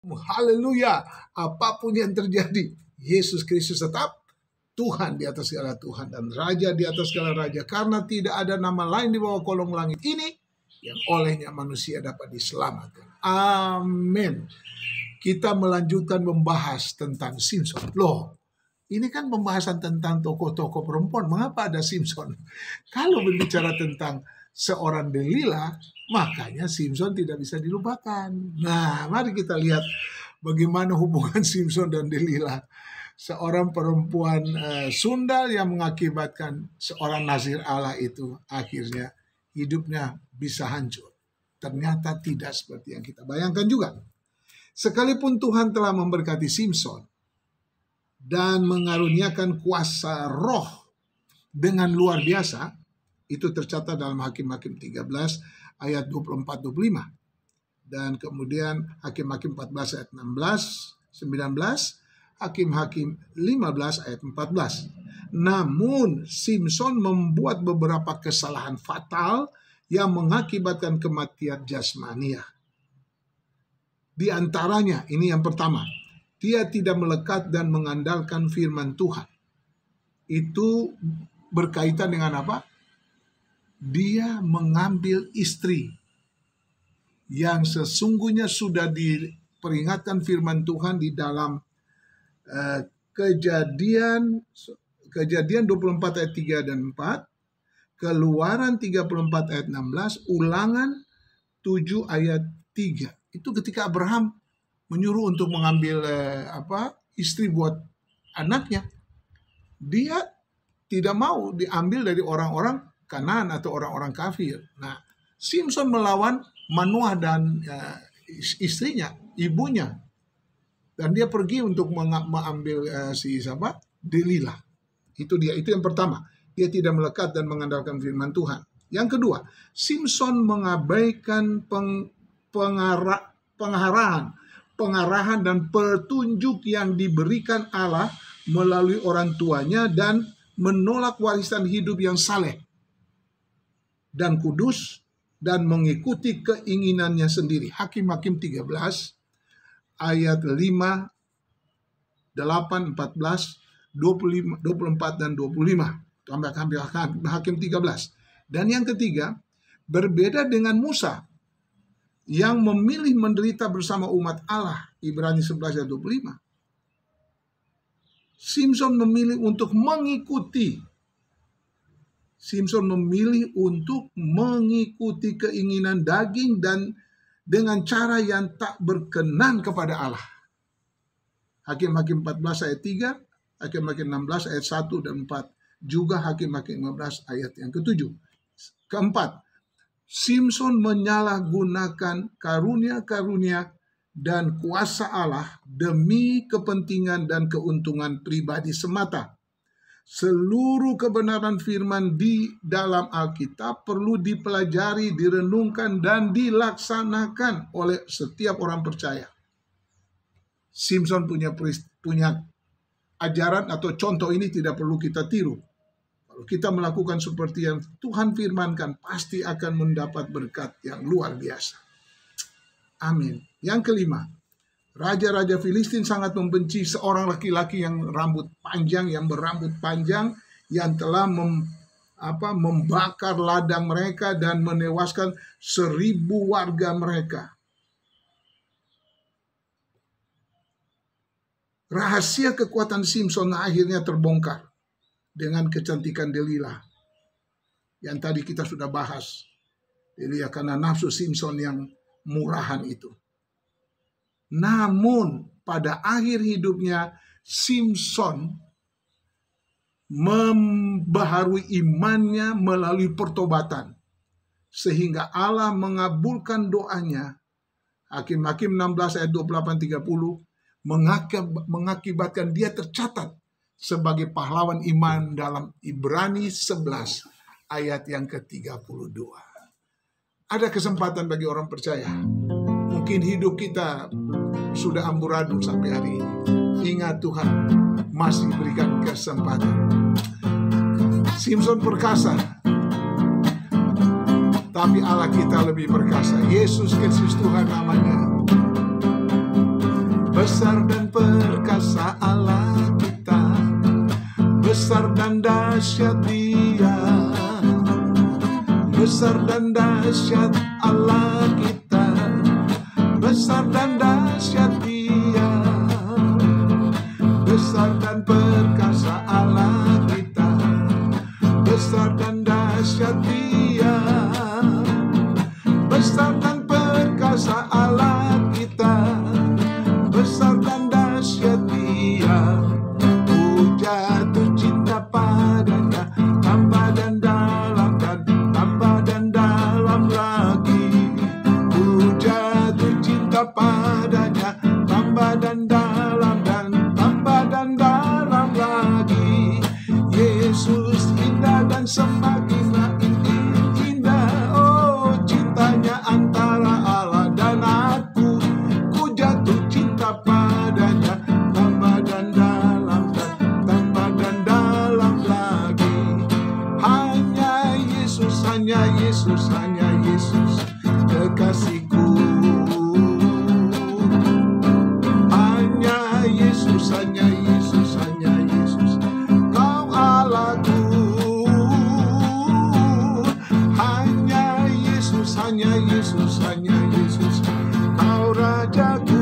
Haleluya. Apapun yang terjadi, Yesus Kristus tetap Tuhan di atas segala Tuhan dan Raja di atas segala Raja. Karena tidak ada nama lain di bawah kolong langit ini yang olehnya manusia dapat diselamatkan. Amin. Kita melanjutkan membahas tentang Simson. Loh, ini kan pembahasan tentang tokoh-tokoh perempuan. Mengapa ada Simson? Kalau berbicara tentang seorang Delila, makanya Simson tidak bisa dilupakan. Nah, mari kita lihat bagaimana hubungan Simson dan Delila. Seorang perempuan sundal yang mengakibatkan seorang nazir Allah itu akhirnya hidupnya bisa hancur. Ternyata tidak seperti yang kita bayangkan juga. Sekalipun Tuhan telah memberkati Simson dan mengaruniakan kuasa roh dengan luar biasa, itu tercatat dalam Hakim-Hakim 13 ayat 24-25. Dan kemudian Hakim-Hakim 14 ayat 16, 19, Hakim-Hakim 15 ayat 14. Namun Simson membuat beberapa kesalahan fatal yang mengakibatkan kematian jasmania. Di antaranya, ini yang pertama, dia tidak melekat dan mengandalkan firman Tuhan. Itu berkaitan dengan apa? Dia mengambil istri yang sesungguhnya sudah diperingatkan firman Tuhan di dalam Kejadian 24 ayat 3 dan 4, Keluaran 34 ayat 16, Ulangan 7 ayat 3. Itu ketika Abraham menyuruh untuk mengambil istri buat anaknya. Dia tidak mau diambil dari orang-orang Kanaan atau orang-orang kafir. Nah, Simson melawan Manoah dan istrinya, ibunya. Dan dia pergi untuk mengambil Delila. Itu dia, itu yang pertama. Dia tidak melekat dan mengandalkan firman Tuhan. Yang kedua, Simson mengabaikan pengarahan dan petunjuk yang diberikan Allah melalui orang tuanya dan menolak warisan hidup yang saleh dan kudus dan mengikuti keinginannya sendiri. Hakim-Hakim 13 ayat 5, 8, 14, 25, 24 dan 25. Tambah Hakim 13. Dan yang ketiga, berbeda dengan Musa yang memilih menderita bersama umat Allah, Ibrani 11 ayat 25. Simson memilih untuk mengikuti. Simson memilih untuk mengikuti keinginan daging dan dengan cara yang tak berkenan kepada Allah. Hakim-Hakim 14 ayat 3, Hakim-Hakim 16 ayat 1 dan 4. Juga Hakim-Hakim 15 ayat yang ke-7. Keempat, Simson menyalahgunakan karunia-karunia dan kuasa Allah demi kepentingan dan keuntungan pribadi semata. Seluruh kebenaran firman di dalam Alkitab perlu dipelajari, direnungkan, dan dilaksanakan oleh setiap orang percaya. Simson punya ajaran atau contoh ini tidak perlu kita tiru. Kalau kita melakukan seperti yang Tuhan firmankan, pasti akan mendapat berkat yang luar biasa. Amin. Yang kelima, Raja-raja Filistin sangat membenci seorang laki-laki yang berambut panjang, yang telah membakar ladang mereka dan menewaskan 1.000 warga mereka. Rahasia kekuatan Simson akhirnya terbongkar dengan kecantikan Delila yang tadi kita sudah bahas. Delila karena nafsu Simson yang murahan itu. Namun pada akhir hidupnya Simson membaharui imannya melalui pertobatan sehingga Allah mengabulkan doanya. Hakim-Hakim 16 ayat 28-30 mengakibatkan dia tercatat sebagai pahlawan iman dalam Ibrani 11 ayat yang ke-32. Ada kesempatan bagi orang percaya. Mungkin hidup kita sudah amburadul sampai hari ini. Ingat, Tuhan masih berikan kesempatan. Simson perkasa, tapi Allah kita lebih perkasa. Yesus Kristus Tuhan namanya. Besar dan perkasa Allah kita, besar dan dahsyat Dia. Besar dan dahsyat Allah kita, besar dan dahsyat Dia. Besar dan perkasa Allah kita, besar dan dahsyat Dia. Besar dan perkasa Allah kita, besar dan dahsyat Dia. Ku jatuh cinta padanya, tambah dan dalam dan tambah dan dalam lagi. Ku jatuh cinta padanya, tambah dan dalam dan tambah dan dalam lagi. Yesus indah dan semakin indah, oh cintanya antara Allah dan aku. Ku jatuh cinta padanya, tambah dan dalam dan tambah dan dalam lagi. Hanya Yesus, hanya Yesus, hanya Yesus kekasihku. Hanya Yesus, hanya Yesus, hanya Yesus Kau Allahku. Hanya Yesus, hanya Yesus, hanya Yesus Kau Rajaku.